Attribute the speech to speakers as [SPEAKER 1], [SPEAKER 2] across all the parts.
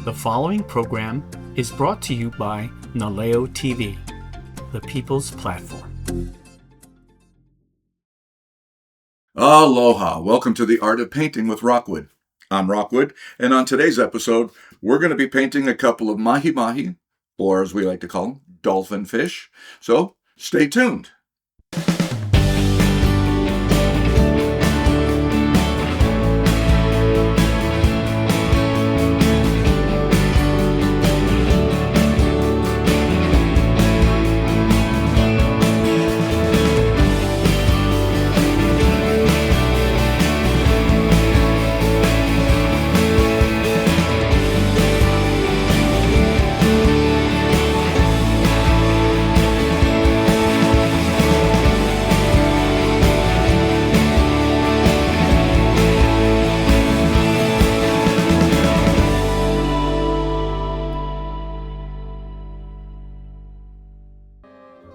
[SPEAKER 1] The following program is brought to you by Naleo TV, the people's platform.
[SPEAKER 2] Aloha! Welcome to the Art of Painting with Rockwood. I'm Rockwood, and on today's episode, we're going to be painting a couple of Mahimahi, or as we like to call them, dolphin fish. So, stay tuned.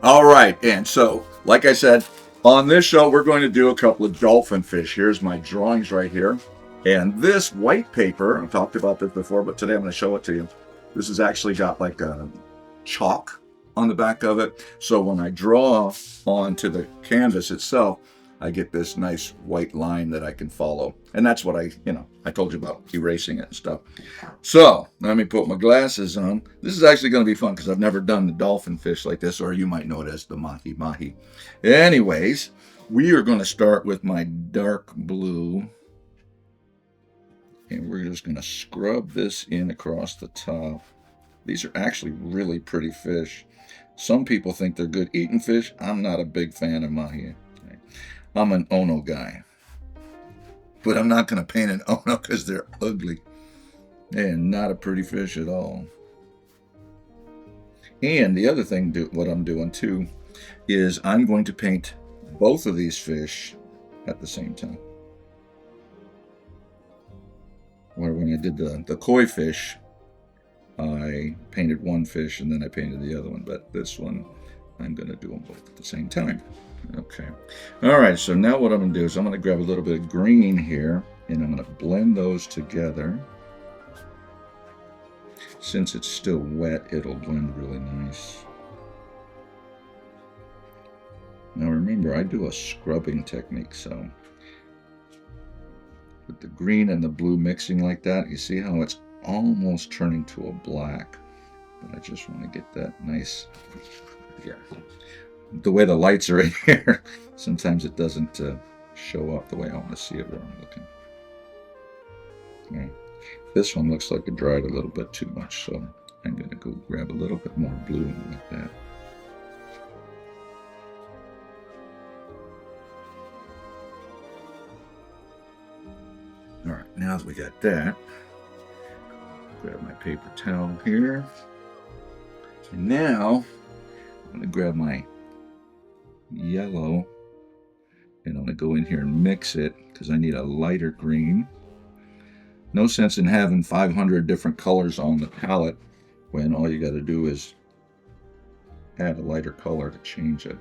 [SPEAKER 2] All right, and so, like I said, on this show, we're going to do a couple of dolphin fish. Here's my drawings right here. And this white paper, I've talked about this before, but today I'm going to show it to you. This has actually got like a chalk on the back of it. So when I draw onto the canvas itself, I get this nice white line that I can follow. And that's what I told you about erasing it and stuff. So let me put my glasses on. This is actually going to be fun because I've never done the dolphin fish like this, or you might know it as the Mahimahi. Anyways, we are going to start with my dark blue. And we're just going to scrub this in across the top. These are actually really pretty fish. Some people think they're good eating fish. I'm not a big fan of mahi. I'm an Ono guy. But I'm not going to paint an Ono because they're ugly. And not a pretty fish at all. And the other thing, what I'm doing too, is I'm going to paint both of these fish at the same time. Where when I did the koi fish, I painted one fish and then I painted the other one. But this one, I'm going to do them both at the same time. Okay. All right, so now what I'm going to do is I'm going to grab a little bit of green here, and I'm going to blend those together. Since it's still wet, it'll blend really nice. Now remember, I do a scrubbing technique, so with the green and the blue mixing like that, you see how it's almost turning to a black. But I just want to get that nice, yeah. The way the lights are in here, sometimes it doesn't show up the way I want to see it where I'm looking. Okay. This one looks like it dried a little bit too much, so I'm going to go grab a little bit more blue like that. All right, now that we got that, grab my paper towel here. And now I'm going to grab my yellow, and I'm going to go in here and mix it because I need a lighter green. No sense in having 500 different colors on the palette when all you got to do is add a lighter color to change it.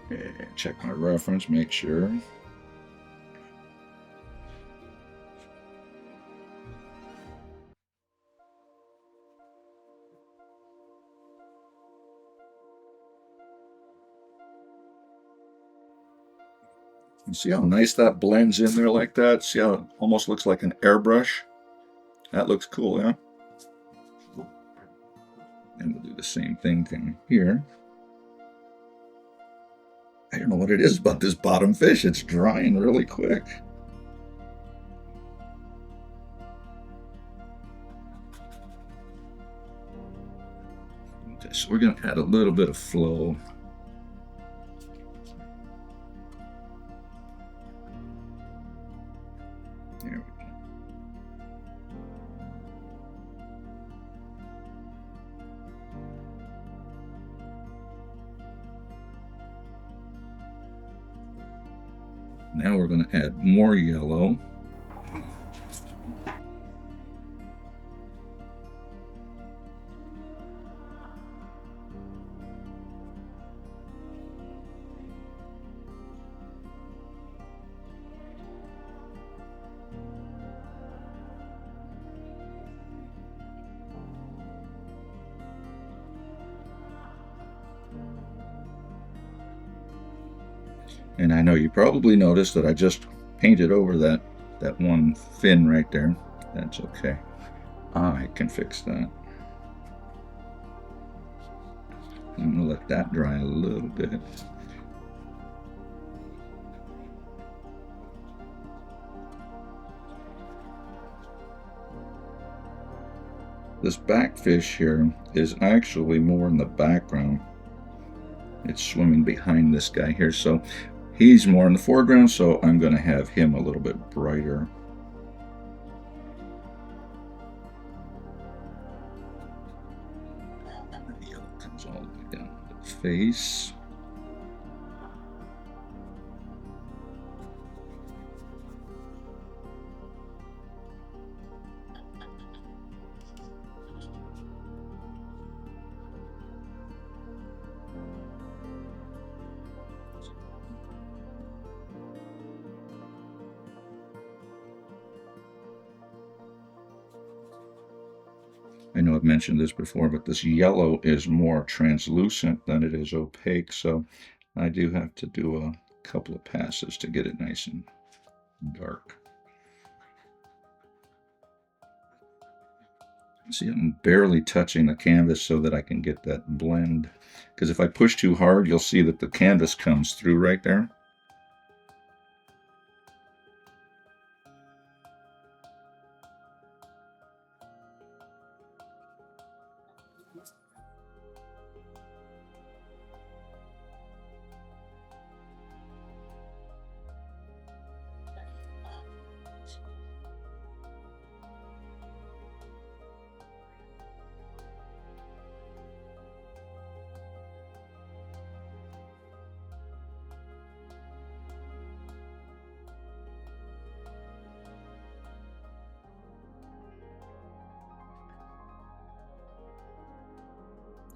[SPEAKER 2] And check my reference, make sure. You see how nice that blends in there like that? See how it almost looks like an airbrush? That looks cool, yeah? And we'll do the same thing here. I don't know what it is about this bottom fish. It's drying really quick. Okay, so we're going to add a little bit of flow. There we go. Now we're going to add more yellow. And I know you probably noticed that I just painted over that one fin right there. That's okay. I can fix that. I'm going to let that dry a little bit. This backfish here is actually more in the background. It's swimming behind this guy here, so he's more in the foreground, so I'm going to have him a little bit brighter. The yellow comes all the way down the face. I know I've mentioned this before, but this yellow is more translucent than it is opaque, so I do have to do a couple of passes to get it nice and dark. See, I'm barely touching the canvas so that I can get that blend, because if I push too hard, you'll see that the canvas comes through right there.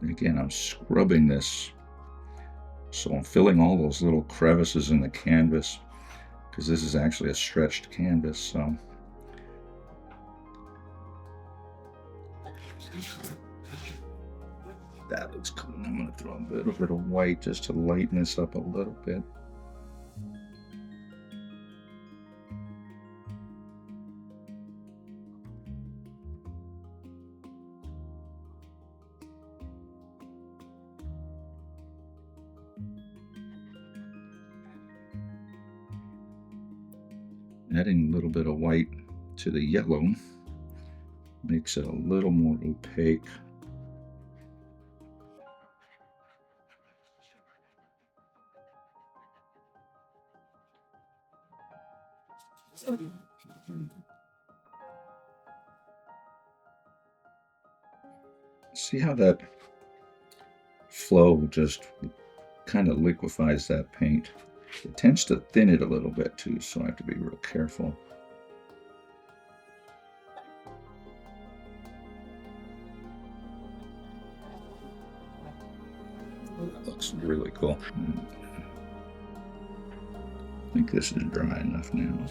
[SPEAKER 2] And again, I'm scrubbing this, so I'm filling all those little crevices in the canvas, because this is actually a stretched canvas. So that looks cool. I'm going to throw a little bit of white just to lighten this up a little bit. Adding a little bit of white to the yellow makes it a little more opaque. See how that flow just kind of liquefies that paint. It tends to thin it a little bit too, so I have to be real careful. That looks really cool. I think this is dry enough now.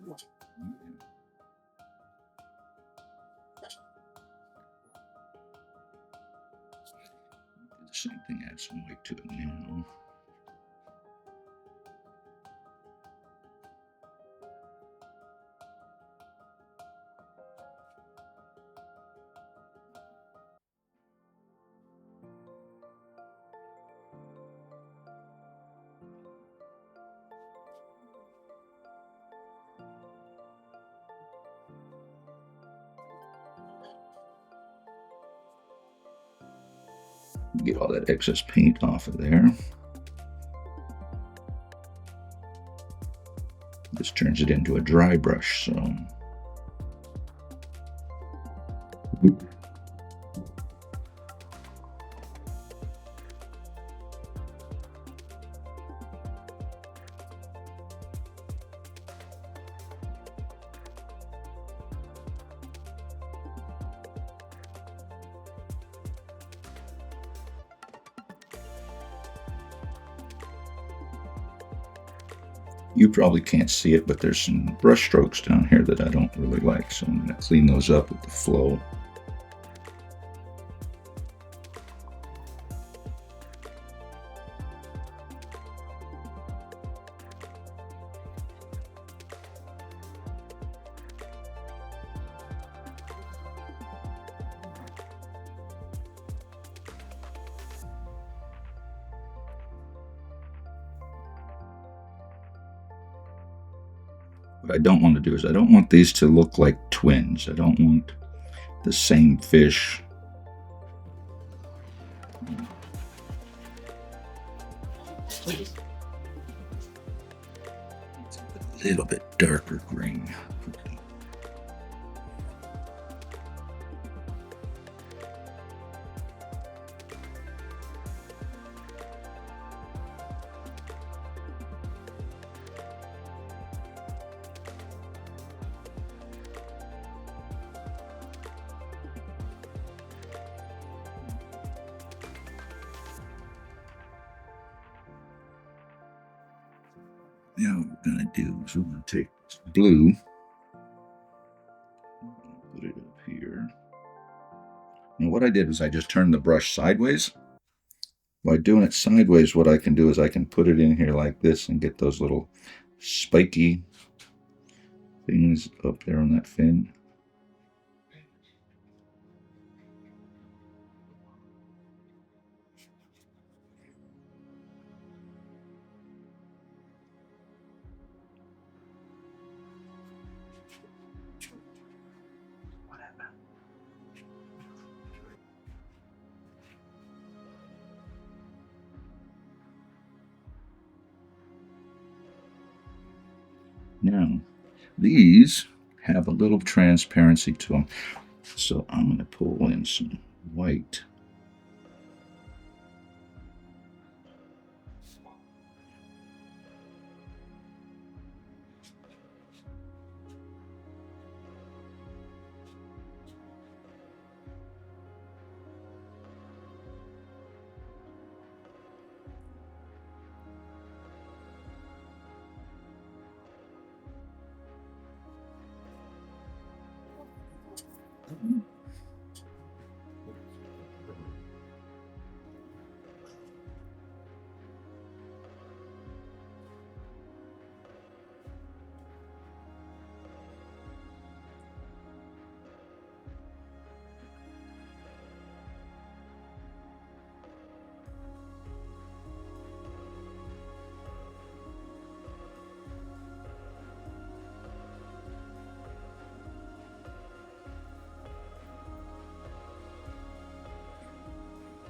[SPEAKER 2] Do the same thing, add some white to it now. Get all that excess paint off of there. This turns it into a dry brush, so You probably can't see it, but there's some brush strokes down here that I don't really like, so I'm going to clean those up with the flow. What I don't want to do is I don't want these to look like twins. I don't want the same fish. It's a little bit darker green. Now what we're going to do is we're going to take this blue, put it up here. Now what I did was I just turned the brush sideways. By doing it sideways, what I can do is I can put it in here like this and get those little spiky things up there on that fin. Now, these have a little transparency to them, so I'm going to pull in some white.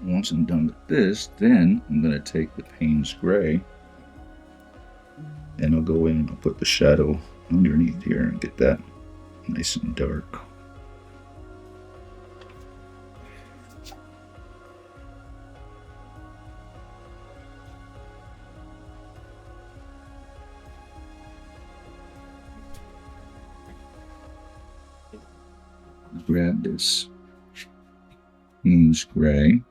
[SPEAKER 2] Once I'm done with this, then I'm going to take the Payne's Gray and I'll go in and I'll put the shadow underneath here and get that nice and dark. Grab this Payne's Gray.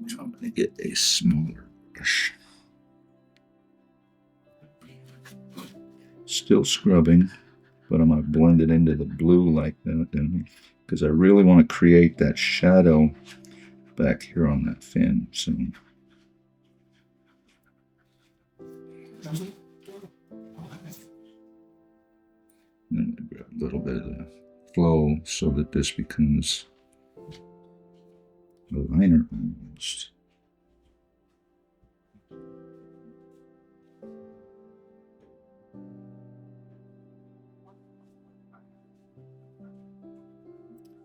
[SPEAKER 2] So I'm going to get a smaller brush. Still scrubbing, but I'm going to blend it into the blue like that, because I really want to create that shadow back here on that fin. So then I grab a little bit of the flow so that this becomes a liner almost.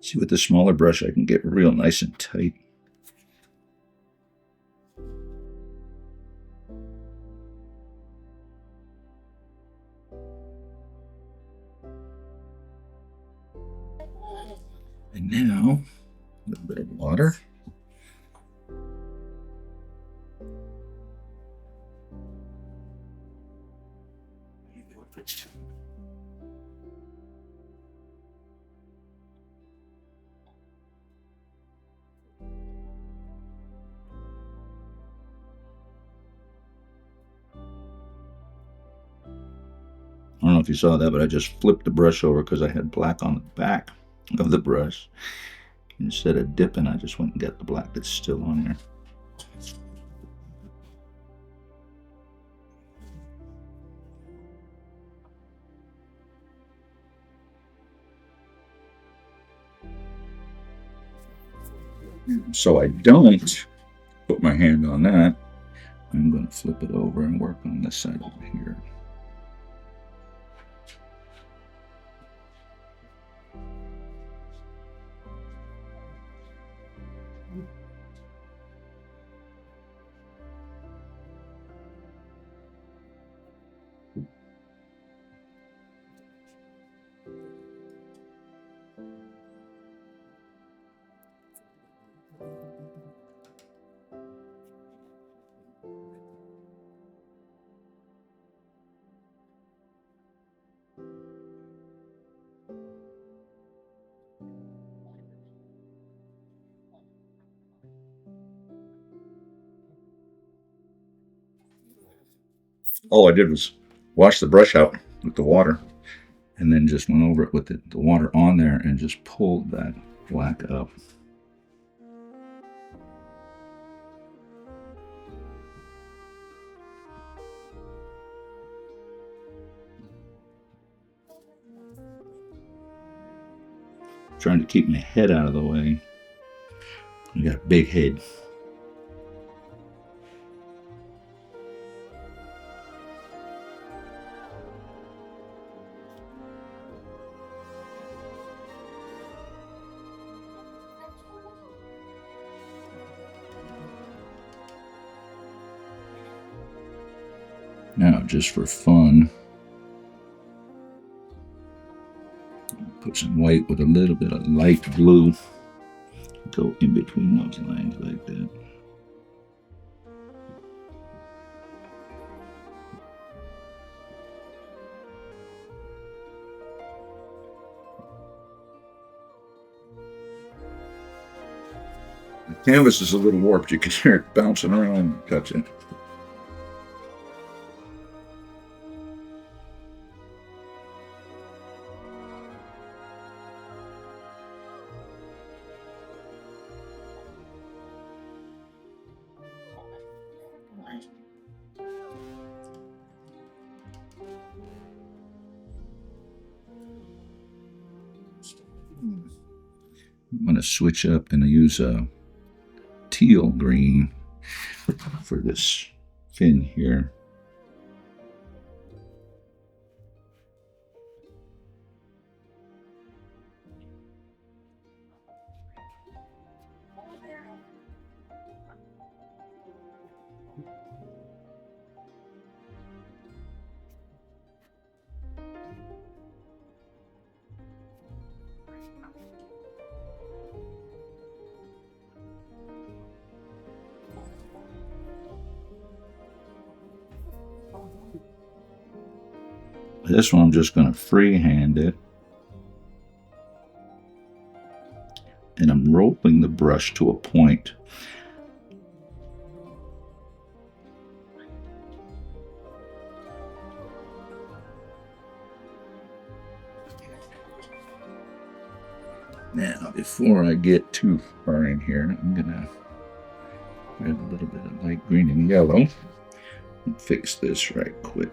[SPEAKER 2] See, with the smaller brush, I can get real nice and tight. And now, a little bit of water. I don't know if you saw that, but I just flipped the brush over because I had black on the back of the brush. Instead of dipping, I just went and got the black that's still on there. So I don't put my hand on that. I'm going to flip it over and work on this side over here. All I did was wash the brush out with the water and then just went over it with the water on there and just pulled that black up. Trying to keep my head out of the way. I got a big head. Now, just for fun, put some white with a little bit of light blue. Go in between those lines like that. The canvas is a little warped. You can hear it bouncing around and touch it. I'm going to switch up and use a teal green for this fin here. This one I'm just going to freehand it. And I'm roping the brush to a point. Now, before I get too far in here, I'm going to grab a little bit of light green and yellow and fix this right quick.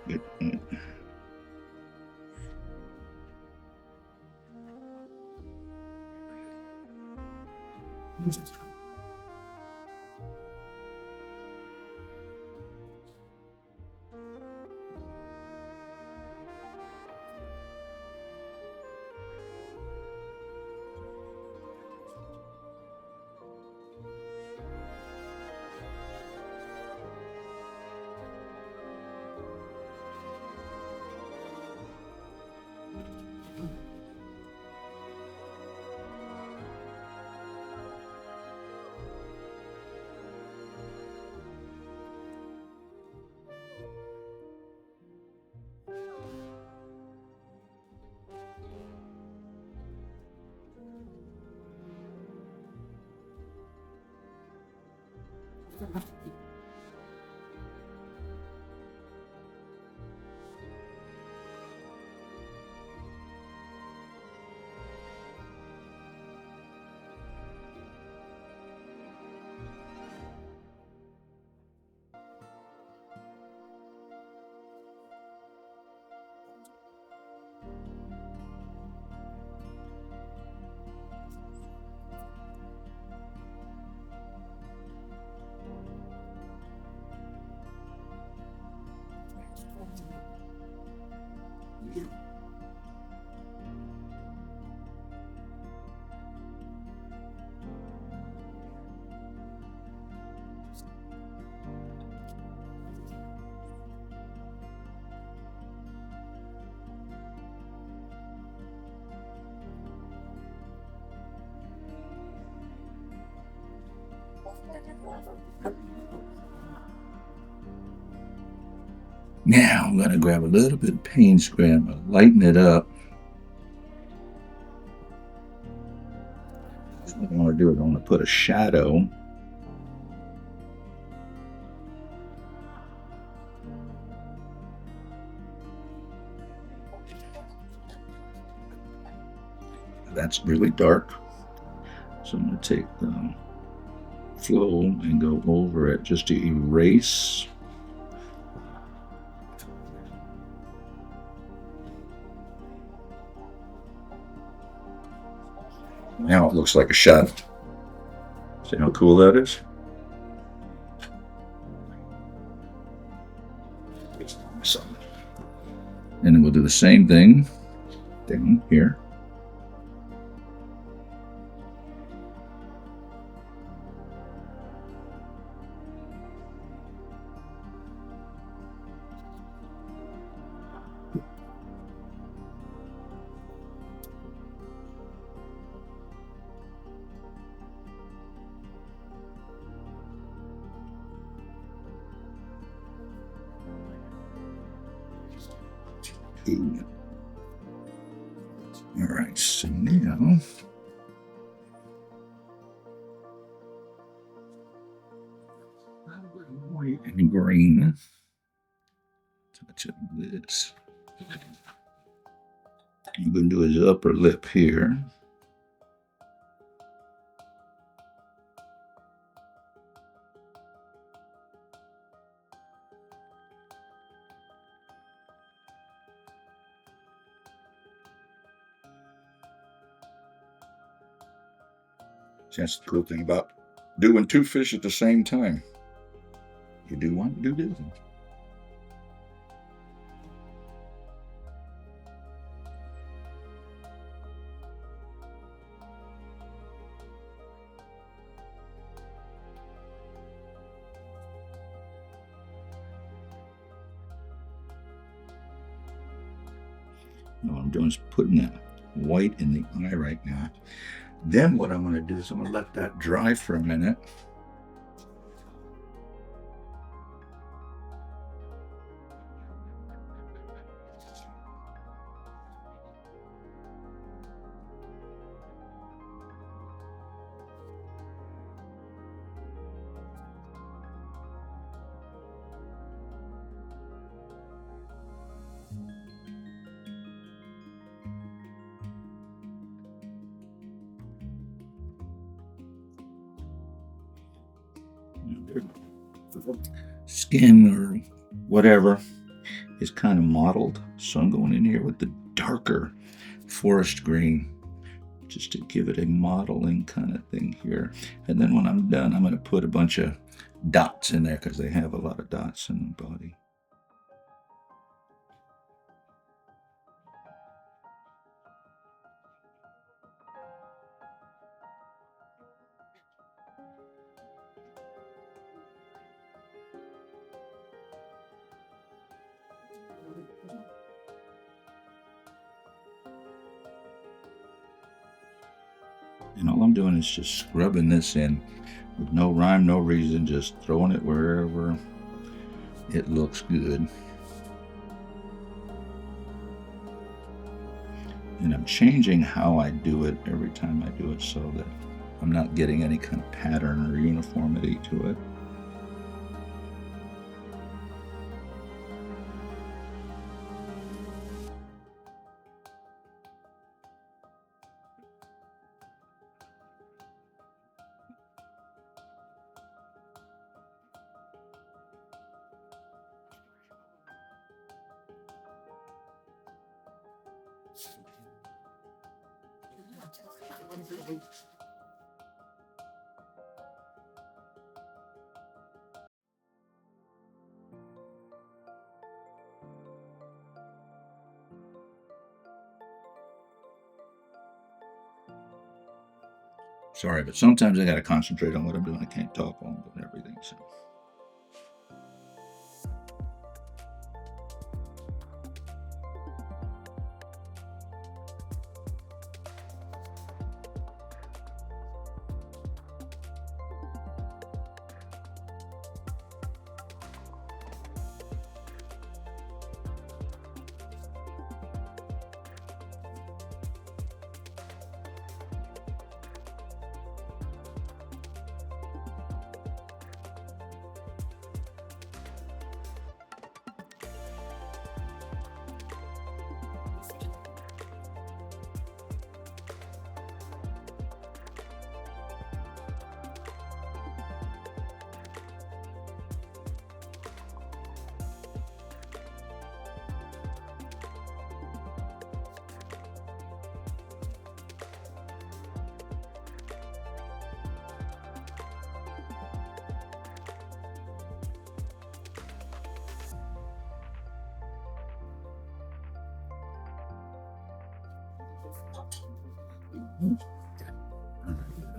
[SPEAKER 3] Now I'm going to grab a little bit of paint spray. I'm going to lighten it up. What I want to do is I want to put a shadow. That's really dark. So I'm going to take the flow and go over it just to erase. Now it looks like a shadow. See how cool that is? And then we'll do the same thing down here. All right, so now white and green. Touch of this. I'm going to do his upper lip here. That's the cool thing about doing two fish at the same time. You do one, do this. What I'm doing is putting that white in the eye right now. Then what I'm going to do is I'm going to let that dry for a minute. Skin or whatever is kind of mottled, so I'm going in here with the darker forest green just to give it a modeling kind of thing here. And then when I'm done, I'm going to put a bunch of dots in there because they have a lot of dots in the body. And all I'm doing is just scrubbing this in with no rhyme, no reason, just throwing it wherever it looks good. And I'm changing how I do it every time I do it so that I'm not getting any kind of pattern or uniformity to it. Sorry, but sometimes I got to concentrate on what I'm doing. I can't talk while I'm doing everything. So.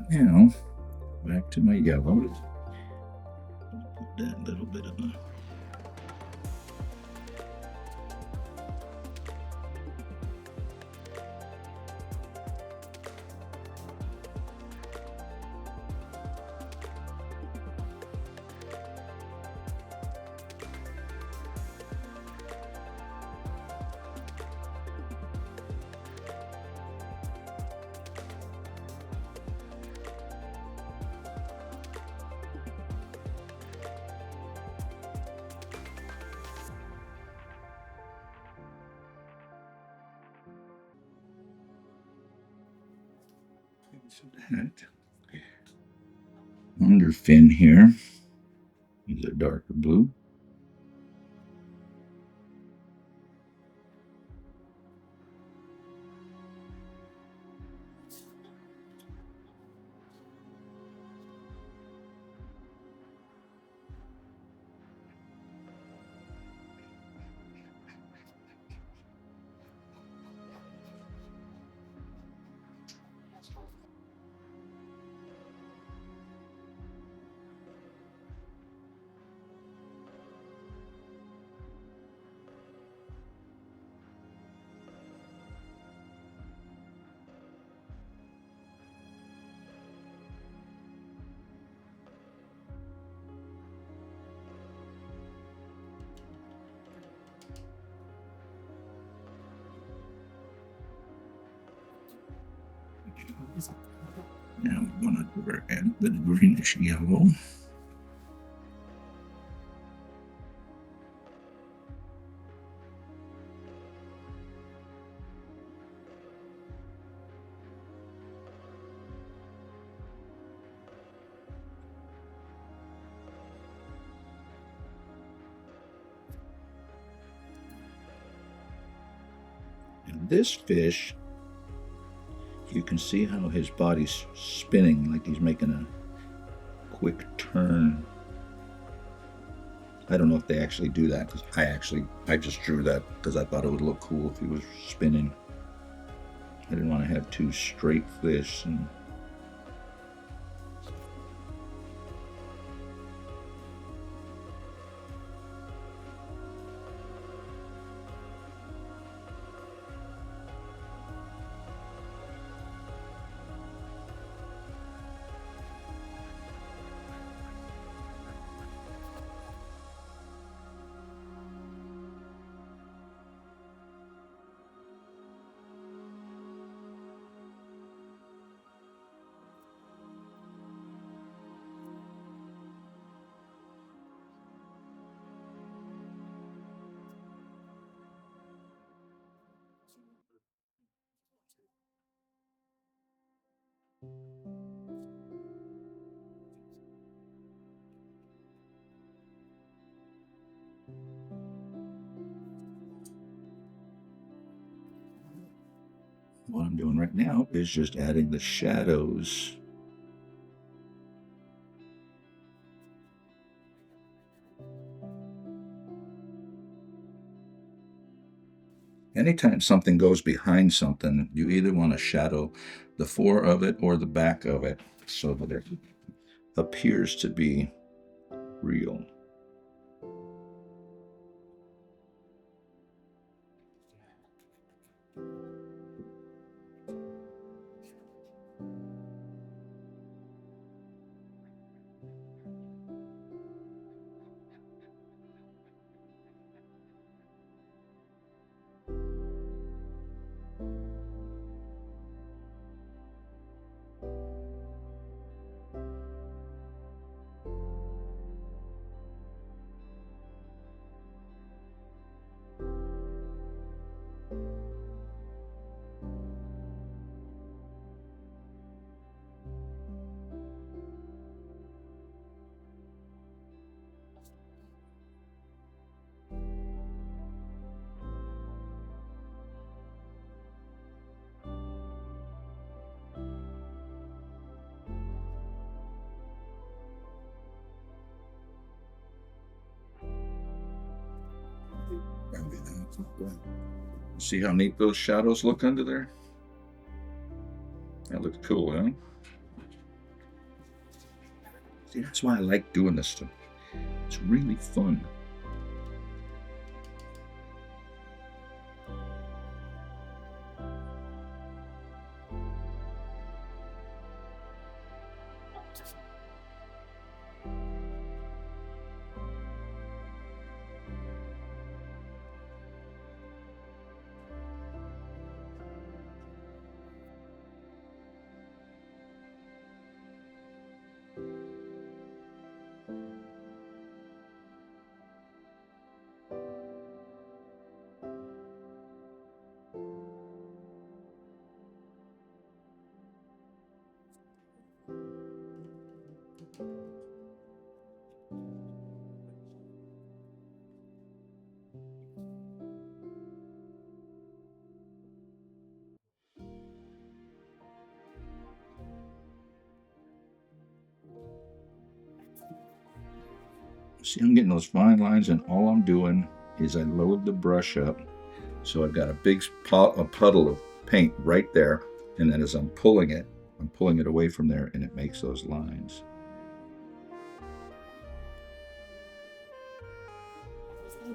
[SPEAKER 3] Now, back to my yellow. Put that little bit of a that. Under fin here is a darker blue. Now we're going to add the greenish yellow. And this fish, you can see how his body's spinning, like he's making a quick turn. I don't know if they actually do that, because I just drew that because I thought it would look cool if he was spinning. I didn't want to have two straight fish. And What I'm doing right now is just adding the shadows. Anytime something goes behind something, you either want to shadow the fore of it or the back of it so that it appears to be real. See how neat those shadows look under there? That looks cool, huh? See, that's why I like doing this stuff. It's really fun. See, I'm getting those fine lines, and all I'm doing is I load the brush up. So I've got a big a puddle of paint right there, and then as I'm pulling it away from there, and it makes those lines.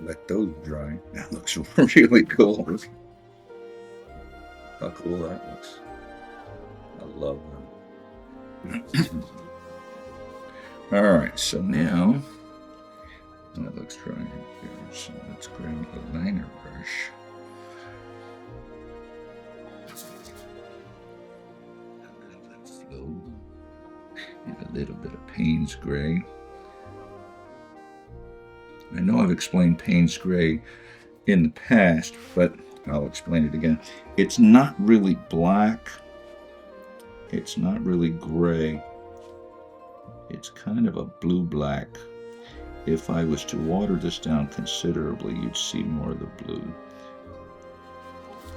[SPEAKER 3] Let those dry. That looks really cool. How cool that looks. I love that. All right, so now that looks dry here. So let's grab a liner brush. Let it flow. And a little bit of Payne's Gray. I know I've explained Payne's Gray in the past, but I'll explain it again. It's not really black. It's not really gray. It's kind of a blue-black. If I was to water this down considerably, you'd see more of the blue.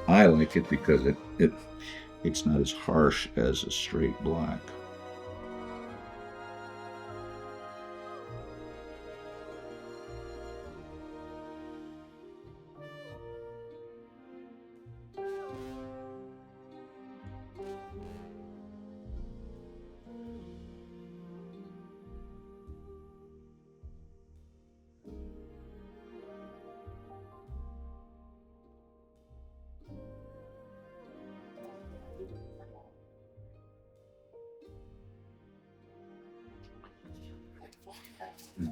[SPEAKER 3] I like it because it's not as harsh as a straight black.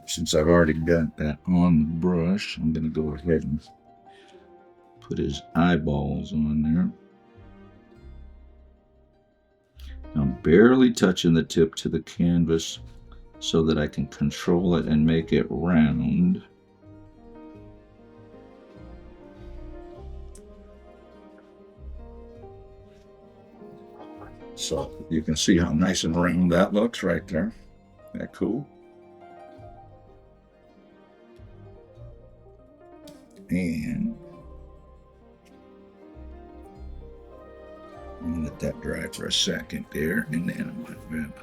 [SPEAKER 3] Since I've already got that on the brush, I'm going to go ahead and put his eyeballs on there. I'm barely touching the tip to the canvas so that I can control it and make it round. So you can see how nice and round that looks right there. Isn't that cool? And I'm gonna let that dry for a second there, and then I'm gonna grab.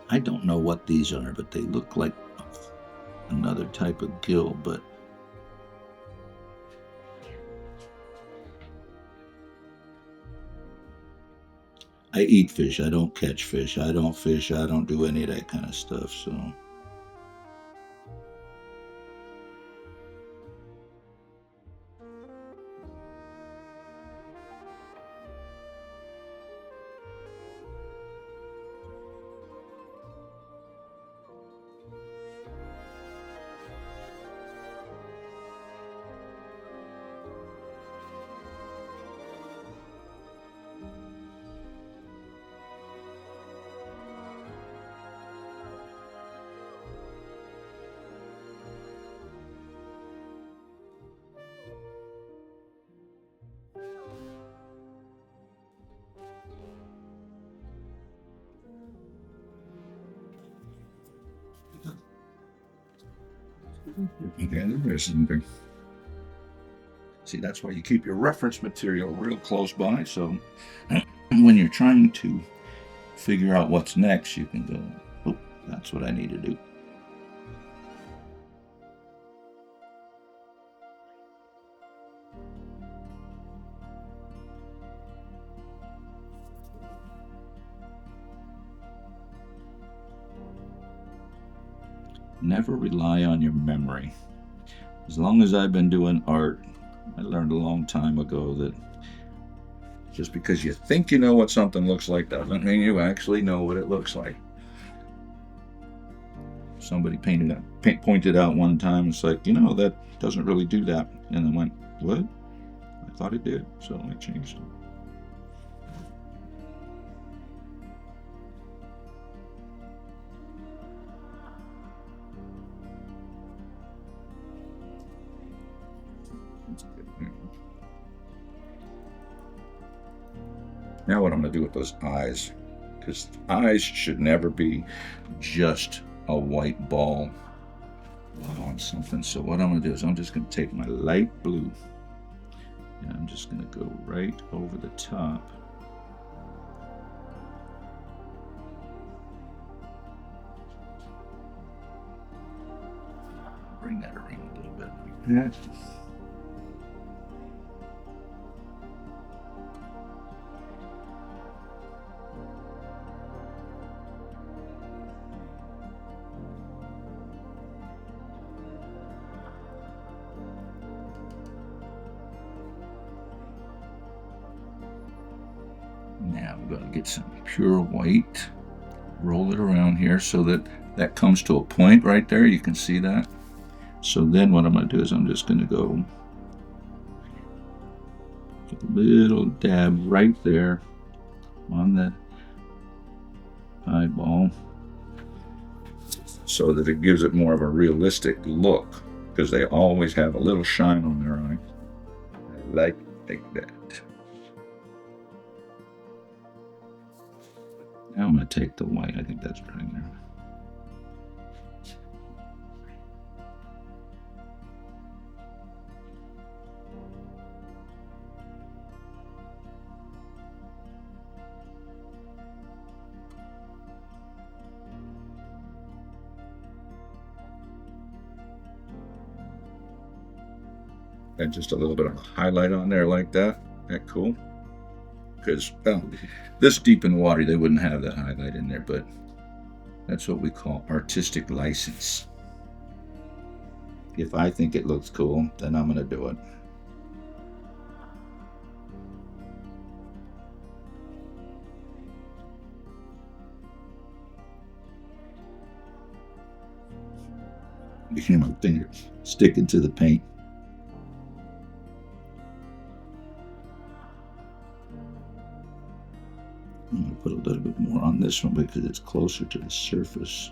[SPEAKER 3] I don't know what these are, but they look like another type of gill, but I eat fish. I don't catch fish. I don't fish. I don't do any of that kind of stuff, so. Okay, there's something. See, that's why you keep your reference material real close by, so when you're trying to figure out what's next, you can go, oh, that's what I need to do. Never rely on your memory. As long as I've been doing art, I learned a long time ago that just because you think you know what something looks like doesn't mean you actually know what it looks like. Somebody pointed out one time, it's like, that doesn't really do that. And I went, what? I thought it did, so I changed it. Now what I'm going to do with those eyes, because eyes should never be just a white ball on something. So what I'm going to do is I'm just going to take my light blue and I'm just going to go right over the top. Bring that around a little bit like that. Now I'm going to get some pure white, roll it around here so that comes to a point right there. You can see that. So then what I'm going to do is I'm just going to go a little dab right there on that eyeball so that it gives it more of a realistic look, because they always have a little shine on their eye. I like that. Now I'm going to take the white. I think that's right there. Add just a little bit of a highlight on there like that. That cool? Because this deep in water, they wouldn't have that highlight in there, but that's what we call artistic license. If I think it looks cool, then I'm going to do it. You hear my finger sticking to the paint. I'm going to put a little bit more on this one because it's closer to the surface.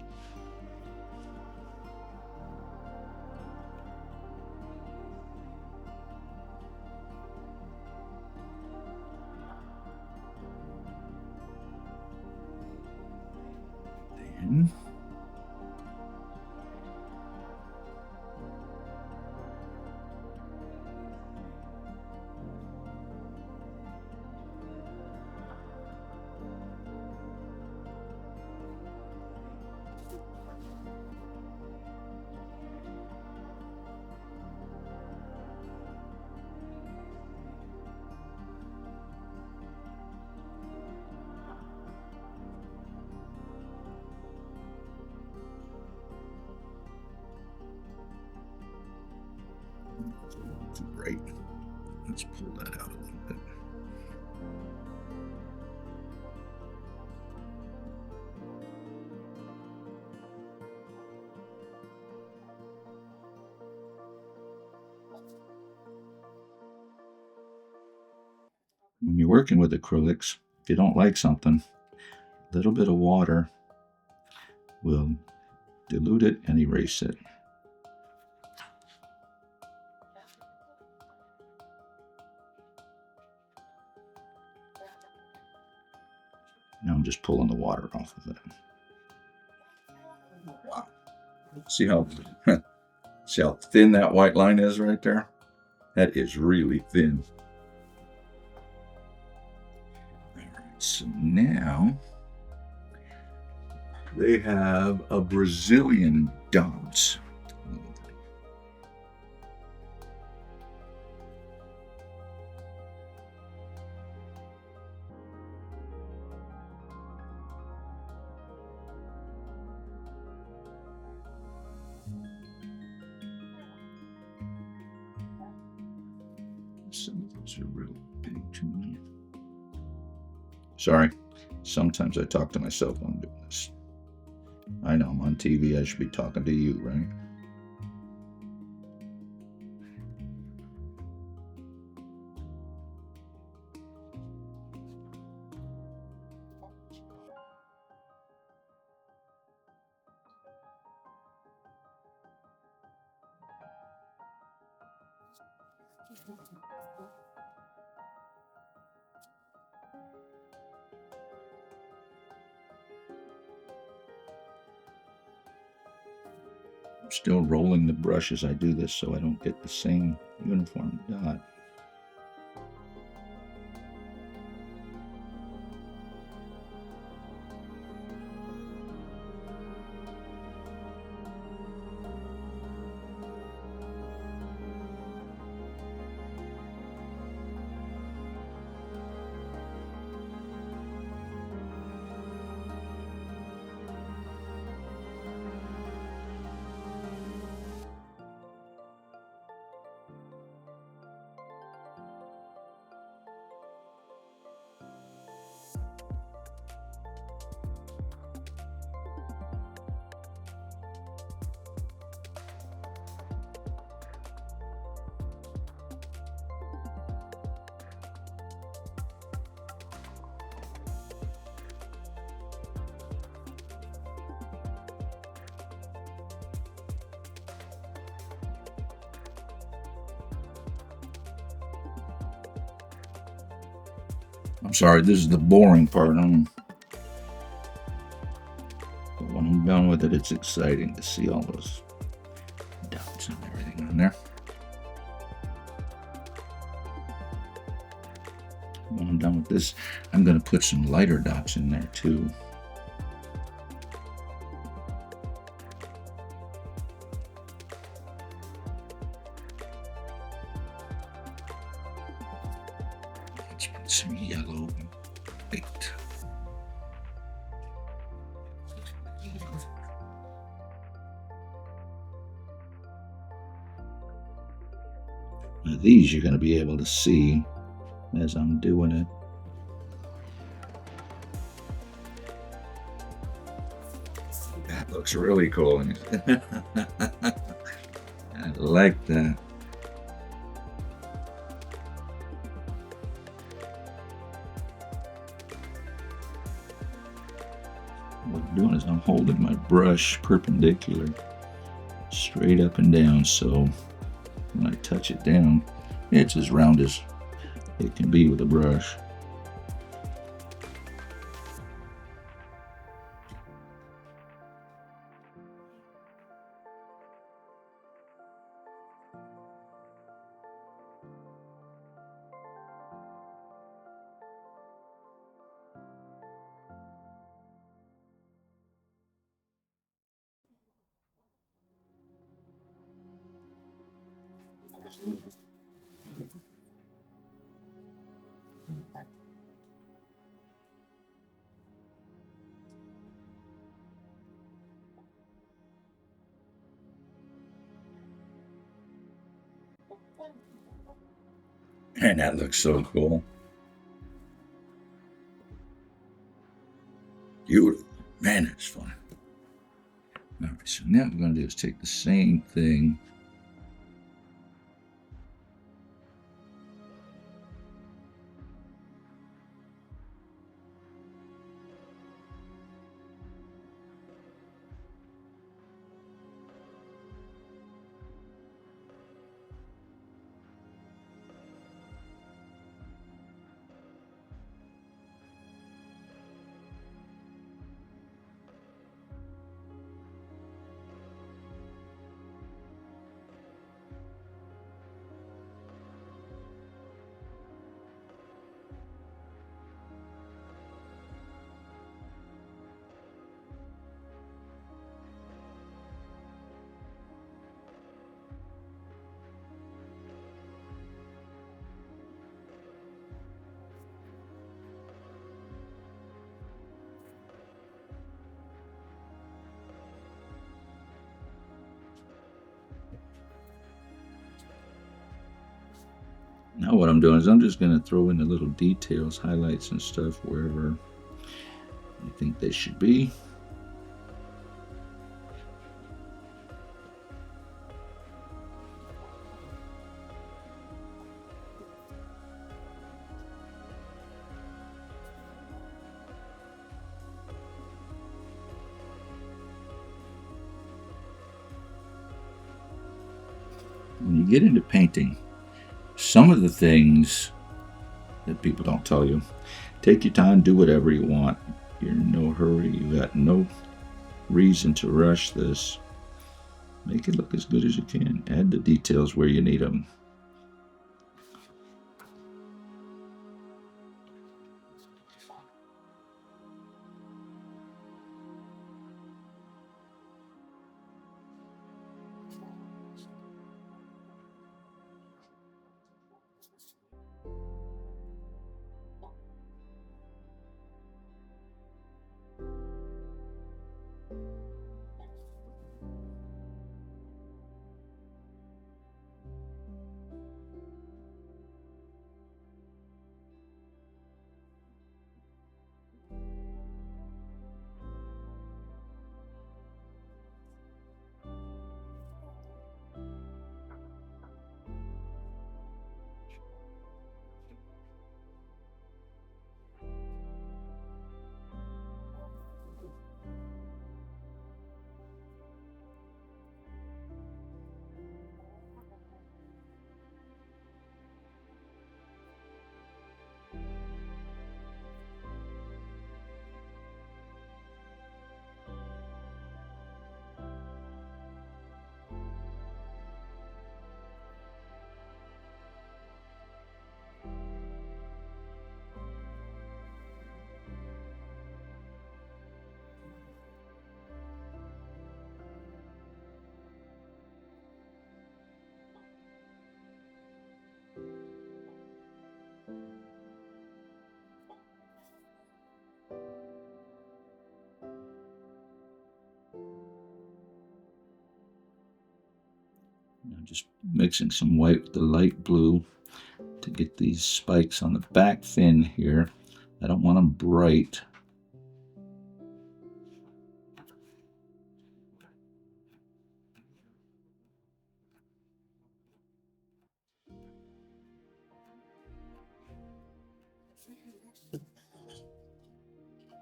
[SPEAKER 3] Then Too bright. Let's pull that out a little bit. When you're working with acrylics, if you don't like something, a little bit of water will dilute it and erase it. Now I'm just pulling the water off of it. Wow. See how thin that white line is right there? That is really thin. All right, so now they have a Brazilian dance. Some of those are really big to me. Sorry, sometimes I talk to myself when I'm doing this. I know I'm on TV, I should be talking to you, right? I'm still rolling the brush as I do this so I don't get the same uniform dot. I'm sorry, this is the boring part. But when I'm done with it, it's exciting to see all those dots and everything on there. When I'm done with this, I'm going to put some lighter dots in there too. Let's put some yellow paint. Now these you're going to be able to see as I'm doing it. That looks really cool. I like that. What I'm doing is I'm holding my brush perpendicular straight up and down, so when I touch it down, it's as round as it can be with a brush. Man, that looks so cool. Beautiful. Man, that's fun. All right, so now what we're going to do is take the same thing. Now what I'm doing is I'm just going to throw in the little details, highlights and stuff wherever you think they should be. When you get into painting, some of the things that people don't tell you, take your time, do whatever you want. You're in no hurry. You got no reason to rush this. Make it look as good as you can. Add the details where you need them. Now just mixing some white with the light blue to get these spikes on the back fin here. I don't want them bright.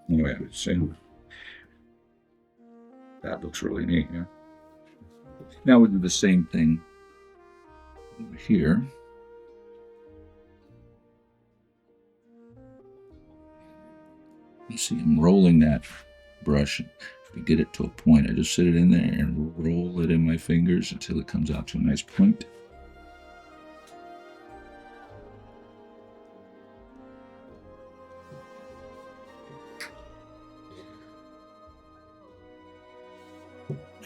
[SPEAKER 3] Anyway, I would say that looks really neat. Yeah. Now we'll do the same thing over here. You see, I'm rolling that brush to get it to a point. I just sit it in there and roll it in my fingers until it comes out to a nice point.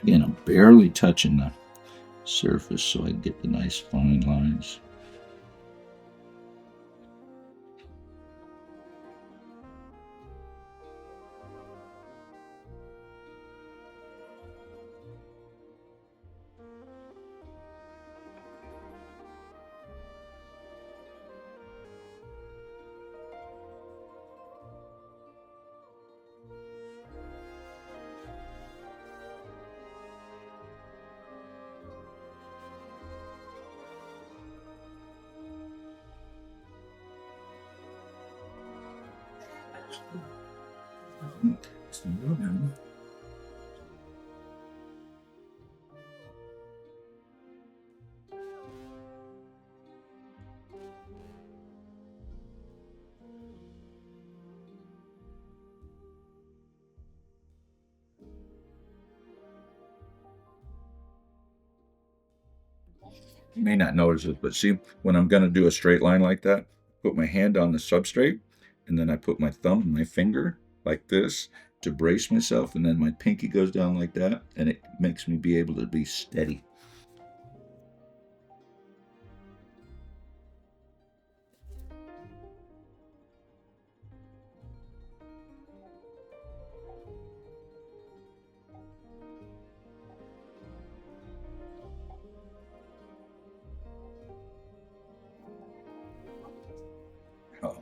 [SPEAKER 3] Again, I'm barely touching the surface so I get the nice fine lines. You may not notice it, but see, when I'm going to do a straight line like that, put my hand on the substrate, and then I put my thumb and my finger like this to brace myself, and then my pinky goes down like that, and it makes me be able to be steady. Oh.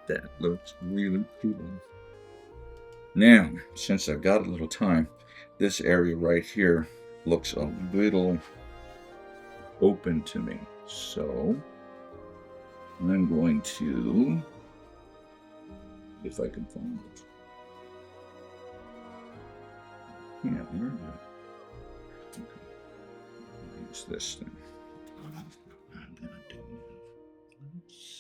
[SPEAKER 3] That looks really cool. Now, since I've got a little time, this area right here looks a little open to me. So I'm going to, if I can find it. Yeah, there we go. Okay. Use this thing. I'm gonna do this.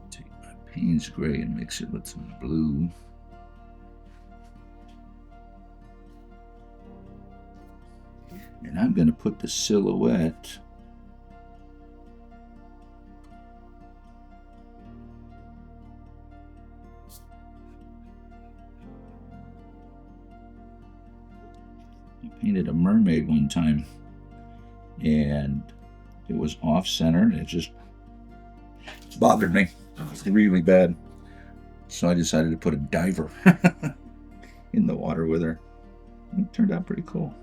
[SPEAKER 3] Take my Payne's gray and mix it with some blue. And I'm going to put the silhouette I painted a mermaid one time and it was off center. It just bothered me really bad. So I decided to put a diver in the water with her. It turned out pretty cool.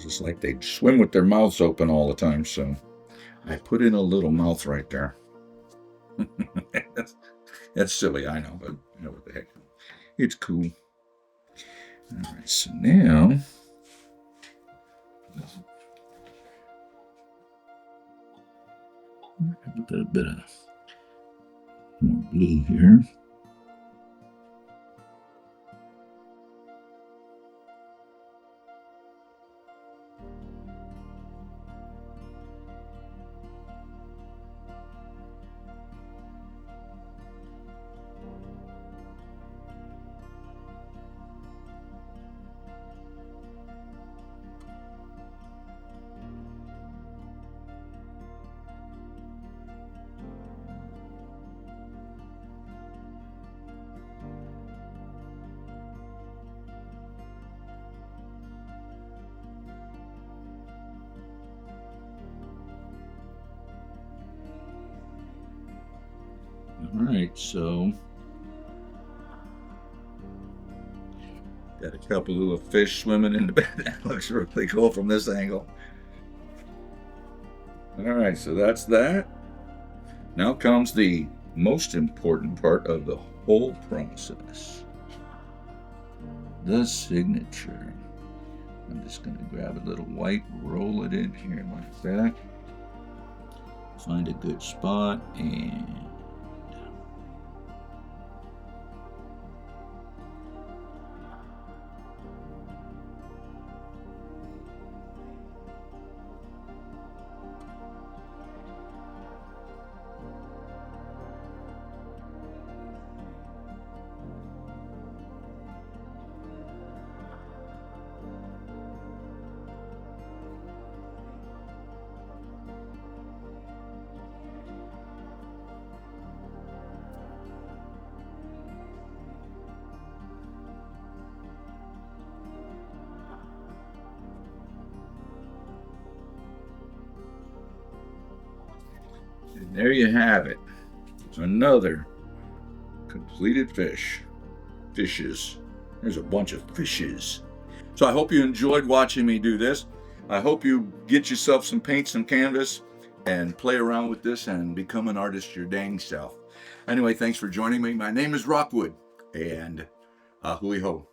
[SPEAKER 2] Just like they swim with their mouths open all the time, so I put in a little mouth right there. That's silly, I know, but you know what the heck. It's cool. All right, so now
[SPEAKER 3] a little bit of more blue here. All right, so
[SPEAKER 2] got a couple little fish swimming in the bed. That looks really cool from this angle. All right, so that's that. Now comes the most important part of the whole process.
[SPEAKER 3] the signature. I'm just going to grab a little white, roll it in here like that. Find a good spot and
[SPEAKER 2] there you have it. Another completed fish. Fishes. There's a bunch of fishes. So I hope you enjoyed watching me do this. I hope you get yourself some paint, some canvas, and play around with this and become an artist your dang self. Anyway, thanks for joining me. My name is Rockwood, and hui ho.